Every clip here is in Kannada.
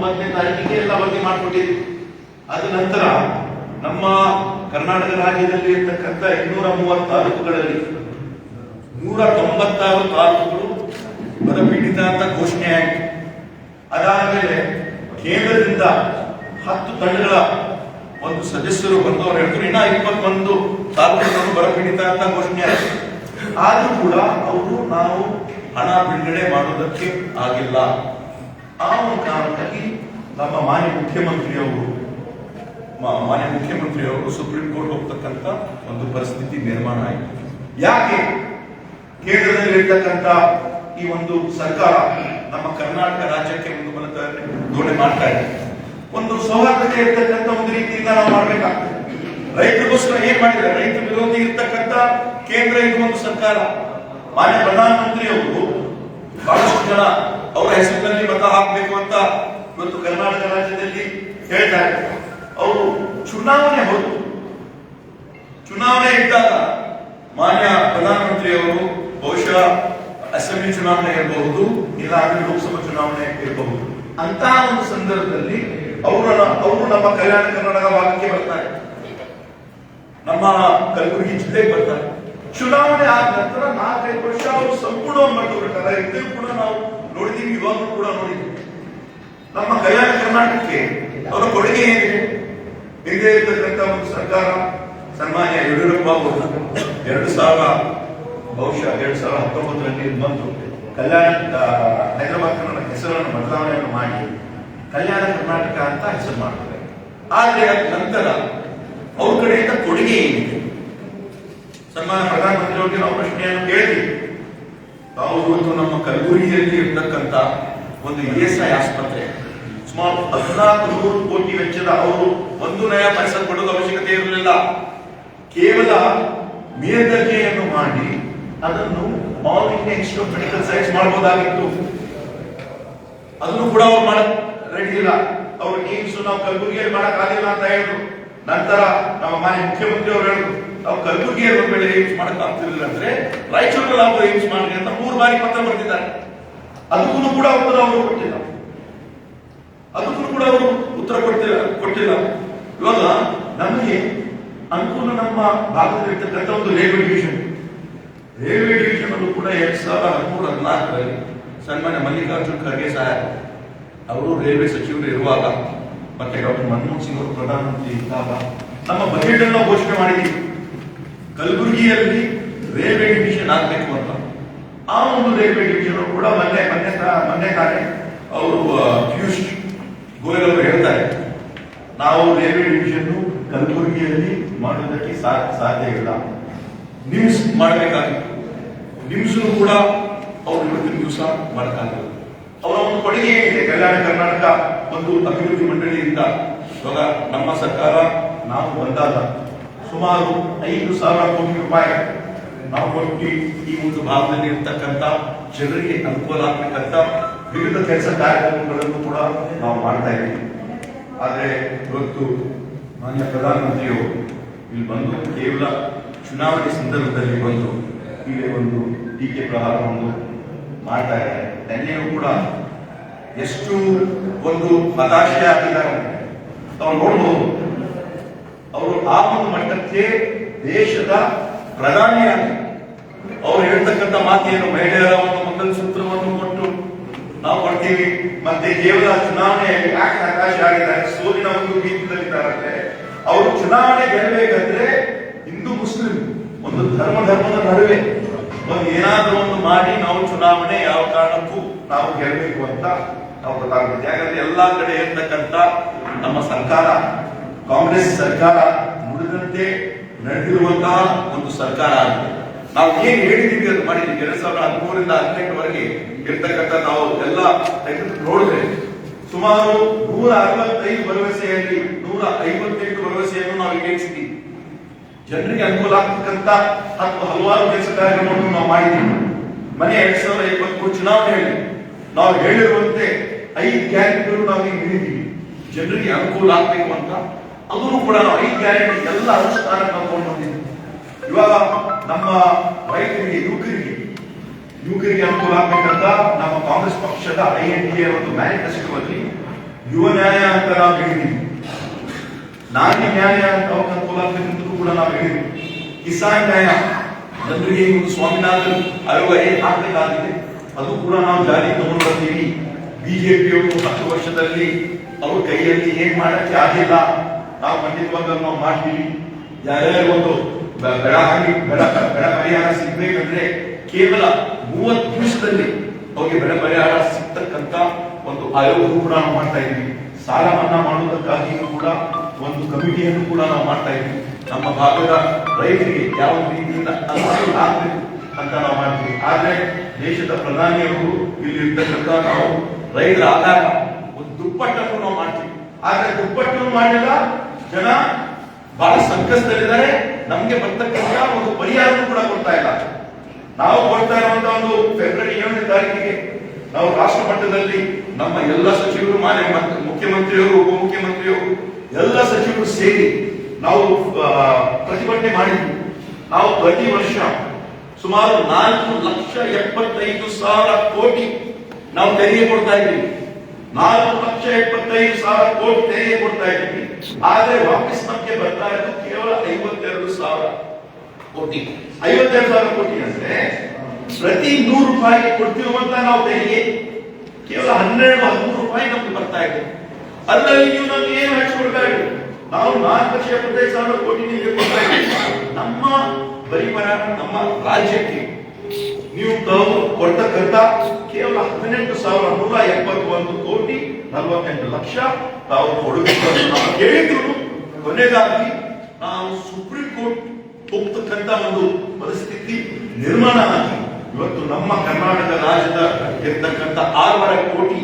9ನೇ ತಾರೀಕಿಗೆ ಎಲ್ಲ ವರದಿ ಮಾಡಿಕೊಟ್ಟಿದ್ವಿ. ಅದ ನಂತರ ನಮ್ಮ ಕರ್ನಾಟಕ ರಾಜ್ಯದಲ್ಲಿ ಇರ್ತಕ್ಕಂಥ 230 ತಾಲೂಕುಗಳಲ್ಲಿ 196 ತಾಲೂಕುಗಳು ಬರಪೀಡಿತ ಅಂತ ಘೋಷಣೆ ಆಯಿತು. ಅದಾದಮೇಲೆ ಕೇಂದ್ರದಿಂದ 10 ತಂಡಗಳ ಒಂದು ಸದಸ್ಯರು ಬಂದವರು ಹೇಳಿದ್ರು ಇನ್ನ 21 ತಾಲೂಕುಗಳು ಬರಪೀಡಿತ ಅಂತ ಘೋಷಣೆ ಆಯಿತು. ಆದ್ರೂ ಕೂಡ ಅವರು ನಾವು ಹಣ ಬಿಡುಗಡೆ ಮಾಡೋದಕ್ಕೆ ಆಗಿಲ್ಲ. ಆ ಒಂದು ಕಾರಣಕ್ಕಾಗಿ ನಮ್ಮ ಮಾನ್ಯ ಮುಖ್ಯಮಂತ್ರಿಯವರು ಸುಪ್ರೀಂ ಕೋರ್ಟ್ ಹೋಗ್ತಕ್ಕಂಥ ಒಂದು ಪರಿಸ್ಥಿತಿ ನಿರ್ಮಾಣ ಆಯಿತು. ಯಾಕೆ ಕೇಂದ್ರದಲ್ಲಿ ಇರ್ತಕ್ಕಂಥ ಈ ಒಂದು ಸರ್ಕಾರ ನಮ್ಮ ಕರ್ನಾಟಕ ರಾಜ್ಯಕ್ಕೆ ಒಂದು ಧೋರಣೆ ಮಾಡ್ತಾ ಇದೆ. ಒಂದು ಸೌಹಾರ್ದತೆ ಇರ್ತಕ್ಕಂಥ ಒಂದು ರೀತಿಯಿಂದ ನಾವು ಮಾಡ್ಬೇಕಾಗ್ತದೆ. ರೈತರಿಗೋಸ್ಕರ ಏನ್ ಮಾಡಿದ್ದಾರೆ? ರೈತ ವಿರೋಧಿ ಇರ್ತಕ್ಕಂಥ ಕೇಂದ್ರ ಇದು ಒಂದು ಸರ್ಕಾರ. ಮಾನ್ಯ ಪ್ರಧಾನಮಂತ್ರಿಯವರು ಬಹಳಷ್ಟು ಜನ ಅವರ ಹೆಸರಿನಲ್ಲಿ ಮತ ಹಾಕಬೇಕು ಅಂತ ಇವತ್ತು ಕರ್ನಾಟಕ ರಾಜ್ಯದಲ್ಲಿ ಹೇಳ್ತಾರೆ. ಅವರು ಚುನಾವಣೆ ಇದ್ದಾಗ ಮಾನ್ಯ ಪ್ರಧಾನಮಂತ್ರಿಯವರು ಬಹುಶಃ ಅಸೆಂಬ್ಲಿ ಚುನಾವಣೆ ಇರಬಹುದು, ಇಲ್ಲ ಲೋಕಸಭಾ ಚುನಾವಣೆ ಇರಬಹುದು. ಅಂತಹ ಒಂದು ಸಂದರ್ಭದಲ್ಲಿ ಅವರು ನಮ್ಮ ಕಲ್ಯಾಣ ಕರ್ನಾಟಕ ಭಾಗಕ್ಕೆ ಬರ್ತಾರೆ, ನಮ್ಮ ಕಲಬುರಗಿ ಜಿಲ್ಲೆಗೆ ಬರ್ತಾರೆ. ಚುನಾವಣೆ ಆದ ನಂತರ 4-5 ವರ್ಷ ಅವರು ಸಂಪೂರ್ಣವಾಗಿ ಮಾಡ್ಕೊಳ್ಬೇಕಾದ್ರೆ ಇದನ್ನು ಕೂಡ ನಾವು ನೋಡಿದೀವಿ, ಇವಾಗಲೂ ಕೂಡ ನೋಡಿದ್ದೀವಿ. ನಮ್ಮ ಕಲ್ಯಾಣ ಕರ್ನಾಟಕಕ್ಕೆ ಅವರ ಕೊಡುಗೆ ಏನಿದೆ? ಹಿಂದೆ ಇರ್ತಕ್ಕಂಥ ಒಂದು ಸರ್ಕಾರ ಸನ್ಮಾನ್ಯ ಯಡಿಯೂರಪ್ಪ ಅವರು 2019ರಲ್ಲಿ ಬಂದು ಹೈದರಾಬಾದ್ ಕನ್ನಡ ಹೆಸರನ್ನು ಬದಲಾವಣೆಯನ್ನು ಮಾಡಿ ಕಲ್ಯಾಣ ಕರ್ನಾಟಕ ಅಂತ ಹೆಸರು ಮಾಡ್ತಾರೆ. ಆದ್ರೆ ನಂತರ ಅವ್ರ ಕಡೆಯಿಂದ ಕೊಡುಗೆ ಏನಿದೆ? ಸನ್ಮಾನ್ಯ ಪ್ರಧಾನಮಂತ್ರಿಯವರಿಗೆ ನಾವು ಪ್ರಶ್ನೆಯನ್ನು ಕೇಳಿದ್ವಿ. ತಾವು ಇವತ್ತು ನಮ್ಮ ಕಲಬುರಗಿಯಲ್ಲಿ ಇರ್ತಕ್ಕಂಥ ಒಂದು ESI ಆಸ್ಪತ್ರೆ ಸುಮಾರು 1400 ಕೋಟಿ ವೆಚ್ಚದ ಅವರು 1 ನಯ ಪೈಸೆ ಕೊಡೋದು ಅವಶ್ಯಕತೆ ಇರಲಿಲ್ಲ. ಕೇವಲ ಮೇಲ್ದರ್ಜೆಯನ್ನು ಮಾಡಿ ಅದನ್ನು all India institute of medical science ಮಾಡಬಹುದಾಗಿತ್ತು. ಅದನ್ನು ಕೂಡ ಅವ್ರು ಮಾಡಕ್ ರೆಡಿ ಇಲ್ಲ. ಅವ್ರು ಏಮ್ಸ್ ನಾವು ಕಲಬುರಗಿಯಲ್ಲಿ ಮಾಡಕ್ ಆಗಿಲ್ಲ ಅಂತ ಹೇಳಿದ್ರು. ನಂತರ ನಮ್ಮ ಮಾನ್ಯ ಮುಖ್ಯಮಂತ್ರಿ ಅವರು ಹೇಳಿದ್ರು ನಾವು ಕಲಬುರಗಿಯಲ್ಲಿ ಒಂದು ವೇಳೆ ಏಮ್ಸ್ ಮಾಡಕ್ ಆಗ್ತಿರ್ಲಿಲ್ಲ ಅಂದ್ರೆ ರಾಯಚೂರಲ್ಲಿ ನಾವು ಏಮ್ಸ್ ಮಾಡಿ ಅಂತ 3 ಬಾರಿ ಪತ್ರ ಬರೆದಿದ್ದಾರೆ. ಅದಕ್ಕೂ ಕೂಡ ಉತ್ತರ ಅವರು ಕೊಟ್ಟಿಲ್ಲ. ಇವಾಗ ನಮಗೆ ಅನುಕೂಲ ನಮ್ಮ ಭಾಗದಲ್ಲಿರ್ತಕ್ಕಂಥ ಒಂದು ರೈಲ್ವೆ ಡಿವಿಷನ್ ಅನ್ನು ಕೂಡ 2013-14ರಲ್ಲಿ ಸನ್ಮಾನ್ಯ ಮಲ್ಲಿಕಾರ್ಜುನ್ ಖರ್ಗೆ ಸಾಹೇಬ್ ಅವರು ರೈಲ್ವೆ ಸಚಿವರು ಇರುವಾಗ ಮತ್ತೆ ಡಾಕ್ಟರ್ ಮನಮೋಹನ್ ಸಿಂಗ್ ಅವರು ಪ್ರಧಾನಮಂತ್ರಿ ಇದ್ದಾಗ ನಮ್ಮ ಬಜೆಟ್ ಅನ್ನು ಘೋಷಣೆ ಮಾಡಿದ್ದೀವಿ ಕಲಬುರಗಿಯಲ್ಲಿ ರೈಲ್ವೆ ಡಿವಿಷನ್ ಆಗಬೇಕು ಅಂತ. ಆ ಒಂದು ರೈಲ್ವೆ ಡಿವಿಷನ್ ಕೂಡ ಮೊನ್ನೆ ತಾನೇ ಅವರು ಪಿಯೂಷ್ ಗೋಯಲ್ ಅವರು ಹೇಳ್ತಾರೆ ನಾವು ರೈಲ್ವೆ ಡಿವಿಷನ್ ಕಲಬುರಗಿಯಲ್ಲಿ ಮಾಡೋದಕ್ಕೆ ಸಾಧ್ಯ ಇಲ್ಲ, ನಿಮ್ಸ್ ಮಾಡಬೇಕಾಗಿತ್ತು. ನಿಮ್ಸ್ ಕೂಡ ಅವರು ಇವತ್ತಿನ ದಿವಸ ಮಾಡಕ್ಕಾಗಲ್ಲ. ಅವರ ಒಂದು ಕೊಡುಗೆ ಏನಿದೆ? ಕಲ್ಯಾಣ ಕರ್ನಾಟಕ ಒಂದು ಅಭಿವೃದ್ಧಿ ಮಂಡಳಿಯಿಂದ ಇವಾಗ ನಮ್ಮ ಸರ್ಕಾರ ನಾವು ಬಂದಾಗ ಸುಮಾರು 5,000 ಕೋಟಿ ರೂಪಾಯಿ ನಾವು ಕೊಟ್ಟು ಈ ಒಂದು ಭಾಗದಲ್ಲಿ ಇರ್ತಕ್ಕಂಥ ಜನರಿಗೆ ಅನುಕೂಲ ಆಗ್ಬೇಕಂತ ವಿವಿಧ ಕೆಲಸ ಕಾರ್ಯಕ್ರಮಗಳನ್ನು ಕೂಡ ನಾವು ಮಾಡ್ತಾ ಇದ್ದೀವಿ. ಆದರೆ ಇವತ್ತು ಮಾನ್ಯ ಪ್ರಧಾನಮಂತ್ರಿಯವರು ಇಲ್ಲಿ ಬಂದು ಕೇವಲ ಚುನಾವಣೆ ಸಂದರ್ಭದಲ್ಲಿ ಬಂದು ಇಲ್ಲಿ ಒಂದು ಟೀಕೆ ಪ್ರಹಾರವನ್ನು ಮಾಡ್ತಾ ಇದ್ದಾರೆ. ನಿನ್ನೆಯೂ ಕೂಡ ಎಷ್ಟು ಒಂದು ಹತಾಶೆ ಆಗಿದ್ದಾರೆ ತಾವು ನೋಡಬಹುದು. ಅವರು ಆ ಒಂದು ಮಟ್ಟಕ್ಕೆ ದೇಶದ ಪ್ರಧಾನಿಯಾಗಿ ಅವರು ಹೇಳ್ತಕ್ಕಂಥ ಮಾತೇನು ಮಹಿಳೆಯರ ಒಂದು ಮಂಗಲಸೂತ್ರವನ್ನು ಕೊಟ್ಟು ನಾವು ಕೊಡ್ತೀವಿ, ಮತ್ತೆ ಕೇವಲ ಚುನಾವಣೆಯಲ್ಲಿ ಯಾಕೆ ಹತಾಶೆ ಆಗಿದ್ದಾರೆ, ಸೋಲಿನ ಒಂದು ಭೀತಿಯಲ್ಲಿದ್ದಾರೆ. ಅವರು ಚುನಾವಣೆ ಗೆಲ್ಲಬೇಕಂದ್ರೆ ಹಿಂದೂ ಮುಸ್ಲಿಂ ಒಂದು ಧರ್ಮದ ನಡುವೆ ಒಂದು ಏನಾದರೂ ಒಂದು ಮಾಡಿ ನಾವು ಚುನಾವಣೆ ಯಾವ ಕಾರಣಕ್ಕೂ ನಾವು ಗೆಲ್ಲಬೇಕು ಅಂತ ನಾವು ಗೊತ್ತಾಗುತ್ತೆ. ಯಾಕಂದ್ರೆ ಎಲ್ಲಾ ಕಡೆ ಇರ್ತಕ್ಕಂಥ ನಮ್ಮ ಸರ್ಕಾರ ಕಾಂಗ್ರೆಸ್ ಸರ್ಕಾರ ನುಡಿದಂತೆ ನಡೆದಿರುವಂತಹ ಒಂದು ಸರ್ಕಾರ ಆಗಿದೆ. ನಾವು ಏನ್ ಹೇಳಿದೀವಿ ಅದು ಮಾಡಿದೀವಿ. 2013ರಿಂದ 2018ವರೆಗೆ ಇರ್ತಕ್ಕಂಥ ನಾವು ಎಲ್ಲ ನೋಡಿದ್ರೆ ಸುಮಾರು 165 ಭರವಸೆಯಲ್ಲಿ 158 ಭರವಸೆಯನ್ನು ನಾವು ಈಡೇರಿಸಿದ್ದೀವಿ. ಜನರಿಗೆ ಅನುಕೂಲ ಆಗ್ತಕ್ಕಂಥ ಹಲವಾರು ಕೆಲಸ ಕಾರ್ಯಕ್ರಮವನ್ನು ನಾವು ಮಾಡಿದ್ದೀವಿ. ಮನೆ 2023 ಚುನಾವಣೆಯಲ್ಲಿ ನಾವು ಹೇಳಿರುವಂತೆ 5 ಗ್ಯಾರಂಟಿಗಳು ನಾವು ಈಗ ಹೇಳಿದ್ದೀವಿ ಜನರಿಗೆ ಅನುಕೂಲ ಆಗ್ಬೇಕು ಅಂತ. ಅದನ್ನು ಕೂಡ ನಾವು 5 ಗ್ಯಾರಂಟಿ ಎಲ್ಲ ಅನುಷ್ಠಾನಕ್ಕೆ ನಾವು ತಗೊಂಡು ಬಂದಿದ್ದೀವಿ. ಇವಾಗ ನಮ್ಮ ರೈತರಿಗೆ ಯುವಕರಿಗೆ ಅನುಕೂಲ ಆಗ್ಬೇಕಂತ ನಮ್ಮ ಕಾಂಗ್ರೆಸ್ ಪಕ್ಷದ INDA ಒಂದು ಮ್ಯಾನಿಫೆಸ್ಟೋದಲ್ಲಿ ಯುವ ನ್ಯಾಯ ಅಂತ ನಾವು ಹೇಳಿದ್ವಿ, ನಾರಿ ನ್ಯಾಯ ಅಂತ ಅನುಕೂಲ ಆಗ್ಬೇಕಂತೂ ಕೂಡ ನಾವು ಹೇಳಿದ್ವಿ, ಕಿಸಾನ್ ನ್ಯಾಯ ಜನರಿಗೆ ಒಂದು ಸ್ವಾಮಿನಾಥನ್ ಆಯೋಗ ಏನ್ ಹಾಕಬೇಕಾಗಿದೆ ಅದು ಕೂಡ ನಾವು ಜಾರಿ ತಗೊಂಡು ಬರ್ತೀವಿ. ಬಿಜೆಪಿಯವರು 10 ವರ್ಷದಲ್ಲಿ ಅವ್ರ ಕೈಯಲ್ಲಿ ಏನ್ ಮಾಡಕ್ಕೆ ಆಗಿಲ್ಲ, ನಾವು ಖಂಡಿತವಾಗ ನಾವು ಮಾಡ್ತೀವಿ. ಯಾರ್ಯಾರು ಒಂದು ಬೆಳೆ ಪರಿಹಾರ ಸಿಗ್ಬೇಕಂದ್ರೆ ಕೇವಲ 30 ದಿವಸದಲ್ಲಿ ಅವ್ರಿಗೆ ಬೆಳೆ ಪರಿಹಾರ ಸಿಗ್ತಕ್ಕಂತ ಒಂದು ಆಯೋಗ ಕೂಡ ನಾವು ಮಾಡ್ತಾ ಇದ್ವಿ. ಸಾಲ ಮನ್ನಾ ಮಾಡುವುದಕ್ಕಾಗಿಯೂ ಕೂಡ ಒಂದು ಕಮಿಟಿಯನ್ನು ಕೂಡ ನಾವು ಮಾಡ್ತಾ ಇದ್ವಿ. ನಮ್ಮ ಭಾಗದ ರೈತರಿಗೆ ಯಾವ ರೀತಿಯಿಂದ ಅನುಕೂಲ ಆಗಬೇಕು ಅಂತ ನಾವು ಮಾಡ್ತೀವಿ. ಆದ್ರೆ ದೇಶದ ಪ್ರಧಾನಿಯವರು ಇಲ್ಲಿ ಇರ್ತಕ್ಕಂಥ ನಾವು ರೈತರ ಆಧಾರ ಒಂದು ದುಪ್ಪಟ್ಟನ್ನು ನಾವು ಮಾಡ್ತೀವಿ. ಆದ್ರೆ ದುಪ್ಪಟ್ಟು ಮಾಡಿಲ್ಲ, ಜನ ಬಹಳ ಸಂಕಷ್ಟದಲ್ಲಿದ್ದಾರೆ. ನಮ್ಗೆ ಬರ್ತಕ್ಕಂಥ ಒಂದು ಪರಿಹಾರವನ್ನು ಕೂಡ ಕೊಡ್ತಾ ಇಲ್ಲ. ನಾವು ಕೊಡ್ತಾ ಇರುವಂತ ಒಂದು ಫೆಬ್ರವರಿ 7ನೇ ತಾರೀಕಿಗೆ ನಾವು ರಾಷ್ಟ್ರ ಮಟ್ಟದಲ್ಲಿ ನಮ್ಮ ಎಲ್ಲ ಸಚಿವರು, ಮಾನ್ಯ ಮುಖ್ಯಮಂತ್ರಿಯವರು, ಉಪಮುಖ್ಯಮಂತ್ರಿಯವರು, ಎಲ್ಲ ಸಚಿವರು ಸೇರಿ ನಾವು ಪ್ರತಿಭಟನೆ ಮಾಡಿದ್ವಿ. ನಾವು ಪ್ರತಿ ವರ್ಷ ಸುಮಾರು 4,75,000 ಕೋಟಿ ನಾವು ತೆರಿಗೆ ಕೊಡ್ತಾ ಇದ್ದೀವಿ. 4,75,000 ಕೋಟಿ ತೆರಿಗೆ ಕೊಡ್ತಾ ಇದ್ದೀವಿ. ಆದ್ರೆ ವಾಪಸ್ ನಮಗೆ ಬರ್ತಾ ಇರೋದು ಕೇವಲ 52,000 ಕೋಟಿ. 52,000 ಕೋಟಿ ಅಂದ್ರೆ ಪ್ರತಿ 100 ರೂಪಾಯಿಗೆ ಕೊಡ್ತಿರುವಂತ ನಾವು ತೆರಿಗೆ ಕೇವಲ 12-13 ರೂಪಾಯಿ ನಮ್ಗೆ ಬರ್ತಾ ಇದೆ. ಅದರಲ್ಲಿ ನೀವು ನಮ್ಗೆ ಏನು ಹಂಚ್ಕೊಡ್ತಾ ಇದ್ದೀವಿ? ನಾವು 4,75,000 ಕೋಟಿ ನಿಮಗೆ ಕೊಡ್ತಾ ಇದ್ದೀವಿ. ನಮ್ಮ ಪರಿಹಾರ ನಮ್ಮ ರಾಜ್ಯಕ್ಕೆ ನೀವು ತಾವು ಕೊಡ್ತಕ್ಕಂತ ಕೇವಲ 18,171 ಕೋಟಿ 48 ಲಕ್ಷ ತಾವು ಕೊಡಬೇಕು ಅಂತ ನಾವು ಹೇಳಿದ್ರು. ಕೊನೆಗಾಗಿ ನಾವು ಸುಪ್ರೀಂ ಕೋರ್ಟ್ ಹೋಗ್ತಕ್ಕಂತ ಒಂದು ಪರಿಸ್ಥಿತಿ ನಿರ್ಮಾಣ ಆಗಿ ಇವತ್ತು ನಮ್ಮ ಕರ್ನಾಟಕ ರಾಜ್ಯದ ಇರ್ತಕ್ಕಂಥ 6.5 ಕೋಟಿ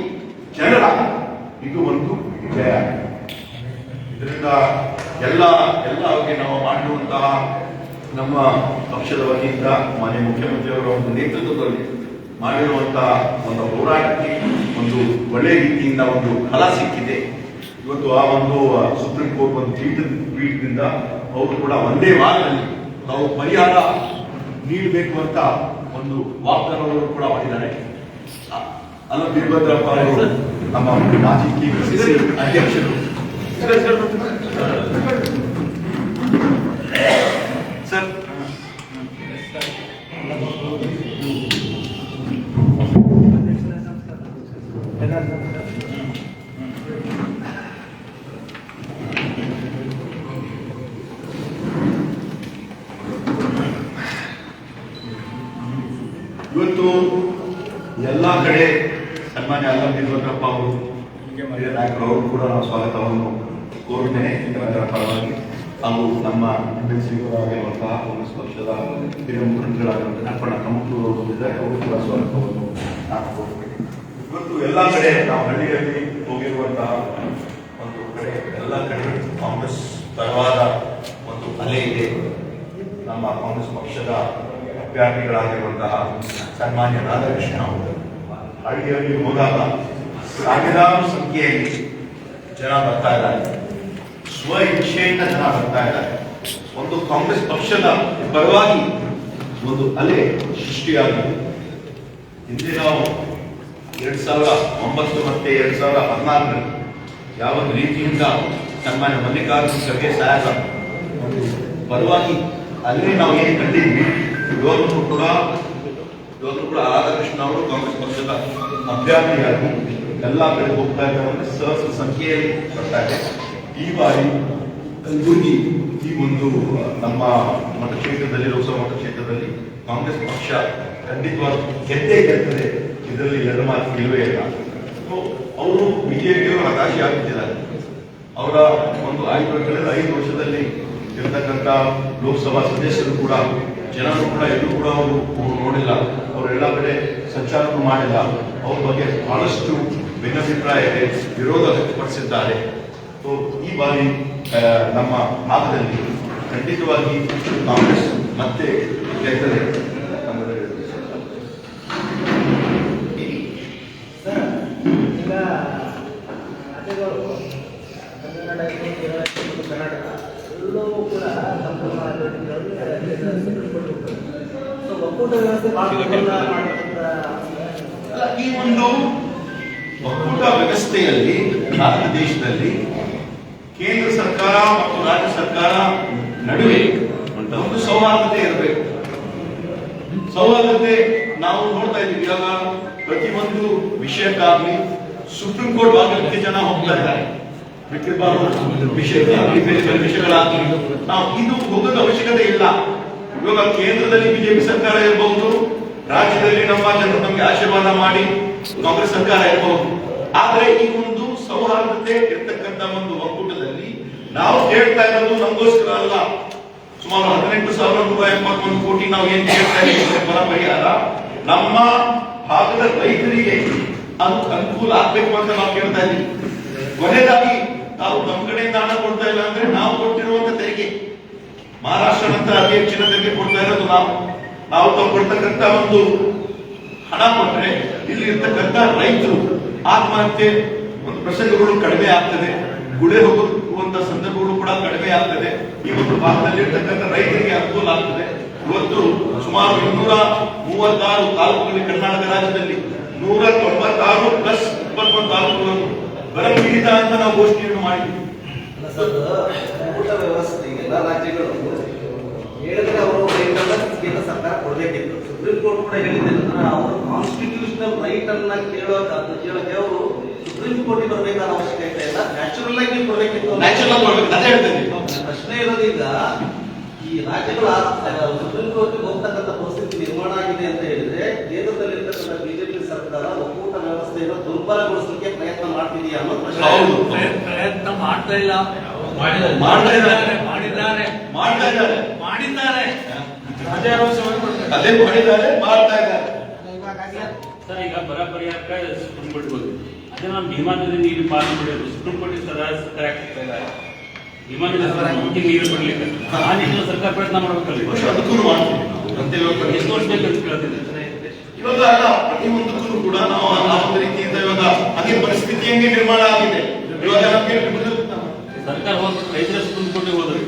ಜನರ ಇದು ಒಂದು ವಿಜಯ. ಇದರಿಂದ ಎಲ್ಲ ಅವ್ರಿಗೆ ನಾವು ಮಾಡಿರುವಂತಹ ನಮ್ಮ ಪಕ್ಷದ ವತಿಯಿಂದ ಮಾನ್ಯ ಮುಖ್ಯಮಂತ್ರಿಯವರ ಒಂದು ನೇತೃತ್ವದಲ್ಲಿ ಮಾಡಿರುವಂತಹ ಒಂದು ಹೋರಾಟಕ್ಕೆ ಒಂದು ಒಳ್ಳೆ ರೀತಿಯಿಂದ ಒಂದು ಫಲ ಸಿಕ್ಕಿದೆ. ಇವತ್ತು ಆ ಒಂದು ಸುಪ್ರೀಂ ಕೋರ್ಟ್ ಒಂದು ಪೀಠದಿಂದ ಅವರು ಕೂಡ ಒಂದೇ ವಾರದಲ್ಲಿ ನಾವು ಪರಿಹಾರ ನೀಡಬೇಕು ಅಂತ ಒಂದು ವಾಗ್ದಾನವನ್ನು ಕೂಡ ಮಾಡಿದ್ದಾರೆ. ಅಲ್ಲ, ವೀರಭದ್ರಪ್ಪ ಅವರು ನಮ್ಮ ಮಾಜಿ ಕೆಪಿಸಿಸಿ ಅಧ್ಯಕ್ಷರು ಸರ್, ಇವತ್ತು ಎಲ್ಲಾ ಕಡೆ ಸನ್ಮಾನ್ಯ ಅಲ್ಲ ವೀರಭದ್ರಪ್ಪ ಅವರು, ಹಿರಿಯ ನಾಯಕರು ಅವರು ಕೂಡ ನಾವು ಸ್ವಾಗತವನ್ನು ಕೋರುತ್ತೇನೆ ಎಲ್ಲರ ಪರವಾಗಿ. ಹಾಗೂ ನಮ್ಮ ಎಂಎಲ್ಸಿಗಳಾಗಿರುವಂತಹ ಕಾಂಗ್ರೆಸ್ ಪಕ್ಷದ ಹಿರಿಯ ಮುಖಂಡರಾಗಿರುವಂತಹ ಅಪ್ಪಣ್ಣ ಕಮಕೂರು ಅವರು ಬಂದಿದ್ದಾರೆ, ಅವರು ಕೂಡ ಸ್ವಾಗತವನ್ನು ನಾನು ಕೋರುತ್ತೇನೆ. ಇವತ್ತು ಎಲ್ಲ ಕಡೆ ನಾವು ಹಳ್ಳಿಯಲ್ಲಿ ಹೋಗಿರುವಂತಹ ಒಂದು ಕಡೆ ಎಲ್ಲ ಕಡೆ ಕಾಂಗ್ರೆಸ್ ಪರವಾದ ಒಂದು ಅಲೆ ಇದೆ. ನಮ್ಮ ಕಾಂಗ್ರೆಸ್ ಪಕ್ಷದ ಅಭ್ಯರ್ಥಿಗಳಾಗಿರುವಂತಹ ಸನ್ಮಾನ್ಯ ರಾಧಾಕೃಷ್ಣ ಅವರು ಹಳ್ಳಿಯಲ್ಲಿ ಹೋದಾಗ ಸಾವಿರಾರು ಸಂಖ್ಯೆಯಲ್ಲಿ ಜನ ಬರ್ತಾ ಇದ್ದಾರೆ, ಸ್ವ ಇಚ್ಛೆಯಿಂದ ಜನ ಬರ್ತಾ ಇದ್ದಾರೆ. ಒಂದು ಕಾಂಗ್ರೆಸ್ ಪಕ್ಷದ ಪರವಾಗಿ ಒಂದು ಅಲೆ ಸೃಷ್ಟಿಯಾಗಿದೆ. ಹಿಂದೆ ನಾವು 2009 ಮತ್ತೆ 2014 ಯಾವ ರೀತಿಯಿಂದ ಸನ್ಮಾನ್ಯ ಮಲ್ಲಿಕಾರ್ಜುನ ಖರ್ಗೆ ಸಾಹೇಬ ಪರವಾಗಿ ಅಲ್ಲಿ ನಾವು ಏನು ಕಂಡಿದ್ವಿ, ಇವತ್ತು ಕೂಡ ರಾಧಾಕೃಷ್ಣ ಅವರು ಕಾಂಗ್ರೆಸ್ ಪಕ್ಷದ ಅಭ್ಯರ್ಥಿಯಾಗಿ ಎಲ್ಲ ಕಡೆ ಹೋಗ್ತಾ ಇದ್ದಾರೆ, ಸಹಸ್ರ ಸಂಖ್ಯೆಯಲ್ಲಿ ಬರ್ತಾ ಇದೆ. ಈ ಬಾರಿ ಕಲಬುರಗಿ ಈ ಒಂದು ನಮ್ಮ ಮತಕ್ಷೇತ್ರದಲ್ಲಿ, ಲೋಕಸಭಾ ಮತಕ್ಷೇತ್ರದಲ್ಲಿ ಕಾಂಗ್ರೆಸ್ ಪಕ್ಷ ಖಂಡಿತವಾಗಿ ಗೆದ್ದೇ ಗೆಲ್ತದೆ, ಇದರಲ್ಲಿ ಎರಡು ಮಾತು ಇಲ್ಲವೇ ಇಲ್ಲ. ಅವರು ಬಿಜೆಪಿಯವರು ಹತಾಶೆ ಆಗುತ್ತಿದ್ದಾರೆ. ಅವರ ಒಂದು 5 ವರ್ಷದಲ್ಲಿ ಇರತಕ್ಕಂಥ ಲೋಕಸಭಾ ಸದಸ್ಯರು ಕೂಡ, ಜನರು ಕೂಡ ಎಲ್ಲೂ ಕೂಡ ಅವರು ನೋಡಿಲ್ಲ, ಅವರೆಲ್ಲ ಕಡೆ ಸಂಚಾರವನ್ನು ಮಾಡಿಲ್ಲ. ಅವ್ರ ಬಗ್ಗೆ ಬಹಳಷ್ಟು ಭಿನ್ನಾಭಿಪ್ರಾಯ ಇದೆ, ವಿರೋಧ ವ್ಯಕ್ತಪಡಿಸಿದ್ದಾರೆ. ಈ ಬಾರಿ ನಮ್ಮ ಭಾಗದಲ್ಲಿ ಖಂಡಿತವಾಗಿ ಕಾಂಗ್ರೆಸ್ ಮತ್ತೆ ಗೆಲ್ತದೆ. ಕರ್ನಾಟಕ ಎಲ್ಲವೂ ಕೂಡ ಒಕ್ಕೂಟ ವ್ಯವಸ್ಥೆ ಈ ಒಂದು ಒಕ್ಕೂಟ ವ್ಯವಸ್ಥೆಯಲ್ಲಿ ಭಾರತ ದೇಶದಲ್ಲಿ ಕೇಂದ್ರ ಸರ್ಕಾರ ಮತ್ತು ರಾಜ್ಯ ಸರ್ಕಾರ ನಡುವೆ ಒಂದು ಸೌಹಾರ್ದತೆ ಇರಬೇಕು. ಸೌಹಾರ್ದತೆ ನಾವು ನೋಡ್ತಾ ಇದ್ದೀವಿ. ಇವಾಗ ಪ್ರತಿಯೊಂದು ವಿಷಯಕ್ಕಾಗ್ಲಿ ಸುಪ್ರೀಂ ಕೋರ್ಟ್ ಬಾಗಿಲಿಗೆ ಜನ ಹೋಗ್ತಾ ಇದ್ದಾರೆ. ವಿಷಯಗಳಾಗ್ಲಿ ನಾವು ಇದು ಹೋಗೋದ ಅವಶ್ಯಕತೆ ಇಲ್ಲ. ಇವಾಗ ಕೇಂದ್ರದಲ್ಲಿ ಬಿಜೆಪಿ ಸರ್ಕಾರ ಇರಬಹುದು, ರಾಜ್ಯದಲ್ಲಿ ನಮ್ಮ ಜನರು ನಮಗೆ ಆಶೀರ್ವಾದ ಮಾಡಿ ಕಾಂಗ್ರೆಸ್ ಸರ್ಕಾರ ಇರಬಹುದು. ಆದ್ರೆ ಈ ಒಂದು ಸೌಹಾರ್ದತೆ ಇರ್ತಕ್ಕಂಥ ಒಂದು ಒಕ್ಕೂಟದಲ್ಲಿ ನಾವು ಕೇಳ್ತಾ ಇರೋದು ನಮಗೋಸ್ಕರ ಅಲ್ಲ. ಸುಮಾರು 18,171 ಕೋಟಿ ನಾವು ಏನ್ ಕೇಳ್ತಾ ಇದ್ದೀವಿ ಬರ ಪರಿಹಾರ ನಮ್ಮ ಭಾಗದ ರೈತರಿಗೆ ಅದು ಅನುಕೂಲ ಆಗ್ಬೇಕು ಅಂತ ನಾವು ಕೇಳ್ತಾ ಇದ್ದೀವಿ. ಕೊನೆಯದಾಗಿ ನಾವು ನಮ್ಮ ಕಡೆಯಿಂದ ಹಣ ಕೊಡ್ತಾ ಇಲ್ಲ ಅಂದ್ರೆ ನಾವು ಕೊಟ್ಟಿರುವಂತ ತೆರಿಗೆ, ಮಹಾರಾಷ್ಟ್ರ ನಂತರ ಅತಿ ಹೆಚ್ಚಿನ ತೆರಿಗೆ ಕೊಡ್ತಾ ಇರೋದು ನಾವು ಕೊಡ್ತಕ್ಕಂತ ಒಂದು ಹಣ ಕೊಟ್ರೆ ಇಲ್ಲಿ ಇರ್ತಕ್ಕಂಥ ರೈತರು ಆತ್ಮಹತ್ಯೆ ಒಂದು ಪ್ರಸಂಗಗಳು ಕಡಿಮೆ ಆಗ್ತದೆ, ಗುಳೆ ಹೋಗುವಂತ ಸಂದರ್ಭಗಳು ಕೂಡ ಕಡಿಮೆ ಆಗ್ತದೆ. ಈ ಒಂದು ಭಾಗದಲ್ಲಿ ಇರ್ತಕ್ಕಂಥ ರೈತರಿಗೆ ಅನುಕೂಲ ಆಗ್ತದೆ. ಇವತ್ತು ಸುಮಾರು 236 ತಾಲೂಕುಗಳಲ್ಲಿ ಕರ್ನಾಟಕ ರಾಜ್ಯದಲ್ಲಿ 196 ಪ್ಲಸ್ 21 ತಾಲೂಕುಗಳನ್ನು ಬರ ಪೀಡಿತ ಅಂತ ನಾವು ಘೋಷಣೆಯನ್ನು ಮಾಡಿದ್ವಿ. ಊಟ ವ್ಯವಸ್ಥೆ ಎಲ್ಲ ರಾಜ್ಯಗಳು ಹೇಳಿದ್ರೆ ಅವರು ಕೇಂದ್ರ ಸರ್ಕಾರ ಕೊಡಬೇಕಿತ್ತು. ಸುಪ್ರೀಂ ಕೋರ್ಟ್ ಕೂಡ ಹೇಳಿದೆ ಅವರು ಕಾನ್ಸ್ಟಿಟ್ಯೂಷನಲ್ ರೈಟ್ ಅನ್ನ ಕೇಳೋಕೆ ಅವರು ಸುಪ್ರೀಂ ಕೋರ್ಟ್ ಬರಬೇಕಾದ ಅವಶ್ಯಕತೆ ಇಲ್ಲ, ನ್ಯಾಚುರಲ್ ಆಗಿ ಕೊಡಬೇಕಿತ್ತು. ನ್ಯಾಚುರಲ್ ಕೊಡಬೇಕು ಅಂತ ಹೇಳ್ತೇನೆ. ಪ್ರಶ್ನೆ ಇರೋದೀಗ ಈ ರಾಜ್ಯಗಳ ಸುಪ್ರೀಂ ಕೋರ್ಟ್ ಹೋಗ್ತಕ್ಕಂಥ ಪರಿಸ್ಥಿತಿ ನಿರ್ಮಾಣ ಆಗಿದೆ ಅಂತ ಹೇಳಿದ್ರೆ ಕೇಂದ್ರದಲ್ಲಿರ್ತಕ್ಕಂಥ ಬಿಜೆಪಿ ಸರ್ಕಾರ ಒಕ್ಕೂಟ ವ್ಯವಸ್ಥೆಯನ್ನು ದುರ್ಬಲಗೊಳಿಸಲಿಕ್ಕೆ ಪ್ರಯತ್ನ ಮಾಡ್ತಿದೆಯಾ ಅನ್ನೋ ಪ್ರಶ್ನೆ. ಪ್ರಯತ್ನ ಮಾಡ್ತಾ ಇಲ್ಲ, ಮಾಡಿದ್ದಾರೆ ಅದೇ ಮಾಡಿದ್ದಾರೆ, ಮಾಡ್ತಾ ಇದ್ದಾರೆ. ಸರ್ ಈಗ ಬರ ಪರಿಹಾರಕ್ಕೆ ಸುಪ್ರೀಂ ಕೋರ್ಟ್ ಹೋಗಿ ಅದೇ ನಾವು ಭೀಮಾ ನದಿ ನೀರು ಪಾಲನೆ ಮಾಡಿದ್ರು. ಸುಪ್ರೀಂ ಕೋರ್ಟ್ ಸರ್ಕಾರ ಭೀಮಾ ನದಿ ನೀರು ಕೊಡ್ಲಿಕ್ಕೆ ಆ ನಿಟ್ಟಿನ ಸರ್ಕಾರ ಪ್ರಯತ್ನ ಮಾಡಬೇಕಲ್ಲ. ಅನುಕೂಲ ಮಾಡ್ತೀವಿ. ಎಷ್ಟು ವರ್ಷ ಬೇಕಂತ ಕೇಳ್ತಿದ್ದೆ ಇವಾಗ ಅಲ್ಲ, ಪ್ರತಿಯೊಂದಕ್ಕೂ ಕೂಡ ನಾವು ಆ ಒಂದು ರೀತಿಯಿಂದ ಇವಾಗ ಅದೇ ಪರಿಸ್ಥಿತಿ ಹೆಂಗೆ ನಿರ್ಮಾಣ ಆಗಿದೆ. ಇವಾಗ ನಮಗೆ ಸರ್ಕಾರ ಹೋಗಿ ರೈತರ ಸುಪ್ರೀಂ ಕೋರ್ಟ್ ಹೋದ್ರಿ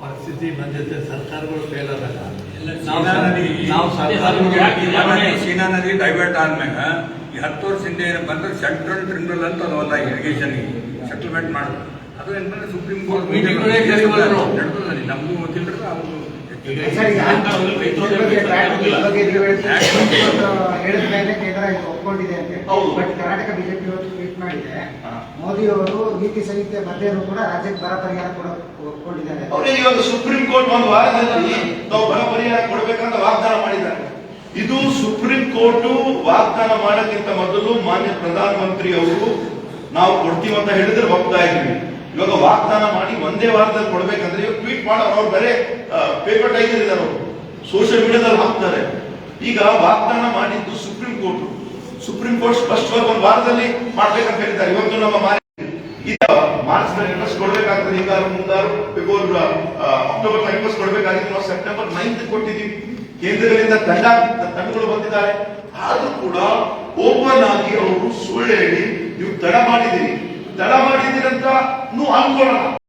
ಪರಿಸ್ಥಿತಿ ಬಂದಿದೆ. ಸರ್ಕಾರಗಳು ಫೇಲ್ ಆಗಲ್ಲ. ಸೀನಾ ನದಿ ಡೈವರ್ಟ್ ಆದ್ಮ್ಯಾಗ ಈ 10 ವರ್ಷದಿಂದ ಏನು ಬಂದ್ರೆ ಸೆಂಟ್ರಲ್ ಟ್ರಿಬ್ಯುನಲ್ ಅಂತ ಅದೊಂದ ಇರಿಗೇಷನ್ ಸೆಟಲ್ಮೆಂಟ್ ಮಾಡೋದು. ಅದು ಏನಂದ್ರೆ ಸುಪ್ರೀಂ ಕೋರ್ಟ್ ನಮಗೂ ಗೊತ್ತಿಲ್ಲ. ಅವರು ಒಪ್ಕೊಂಡಿದೆ ಅಂತ. ಬಟ್ ಕರ್ನಾಟಕ ಬಿಜೆಪಿ ಟ್ವೀಟ್ ಮಾಡಿದೆ, ಮೋದಿ ಅವರು ನೀತಿ ಸಂಹಿತೆ ಮಧ್ಯೆ ಕೂಡ ರಾಜ್ಯಕ್ಕೆ ಬರ ಪರಿಹಾರ ಕೂಡ ಒಪ್ಕೊಂಡಿದ್ದಾರೆ. ಅವರಿಗೆ ಇವಾಗ ಸುಪ್ರೀಂ ಕೋರ್ಟ್ ಒಂದು ವಾರದಲ್ಲಿ ತಾವು ಬರ ಪರಿಹಾರ ಕೊಡಬೇಕಂತ ವಾಗ್ದಾನ ಮಾಡಿದ್ದಾರೆ. ಇದು ಸುಪ್ರೀಂ ಕೋರ್ಟ್ ವಾಗ್ದಾನ ಮಾಡೋಕ್ಕಿಂತ ಮೊದಲು ಮಾನ್ಯ ಪ್ರಧಾನಮಂತ್ರಿ ಅವರು ನಾವು ಕೊಡ್ತೀವಿ ಅಂತ ಹೇಳಿದ್ರೆ ಒಪ್ತಾ ಇದ್ವಿ. ಇವಾಗ ವಾಗ್ದಾನ ಮಾಡಿ ಒಂದೇ ವಾರದಲ್ಲಿ ಕೊಡ್ಬೇಕಂದ್ರೆ ಇವಾಗ ಟ್ವೀಟ್ ಮಾಡೋರು ಅವ್ರು ಬೇರೆ ಪೇಪರ್ ಟೈಗರ್ ಇದ್ದಾರೆ, ಅವರು ಸೋಷಿಯಲ್ ಮೀಡಿಯಾದಲ್ಲಿ ಹಾಕ್ತಾರೆ. ಈಗ ವಾಗ್ದಾನ ಮಾಡಿದ್ದು ಸುಪ್ರೀಂ ಕೋರ್ಟ್ ಸ್ಪಷ್ಟವಾಗಿ ಒಂದು ವಾರದಲ್ಲಿ ಮಾಡ್ಬೇಕಂತ ಹೇಳಿದ್ದಾರೆ. ಇವತ್ತು ನಮ್ಮ ಮಾರ್ಚ್ ನಲ್ಲಿ ರಿಕ್ವೆಸ್ಟ್ ಕೊಡ್ಬೇಕಾಗ್ತದೆ. ಈಗ ಮುಂದಾರು ಬಿಫೋರ್ ಅಕ್ಟೋಬರ್ 31 ಕೊಡ್ಬೇಕಾಗಿತ್ತು. ನಾವು ಸೆಪ್ಟೆಂಬರ್ 9 ಕೊಟ್ಟಿದ್ದೀವಿ. ಕೇಂದ್ರಗಳಿಂದ ತಂಡಗಳು ಬಂದಿದ್ದಾರೆ. ಆದ್ರೂ ಕೂಡ ಓಪನ್ ಆಗಿ ಅವರು ಸುಳ್ಳು ಹೇಳಿ ನೀವು ತಡ ಮಾಡಿದ್ದೀರಿ ಅಂತ ಅನ್ಕೊಳ್ಳೋಣ.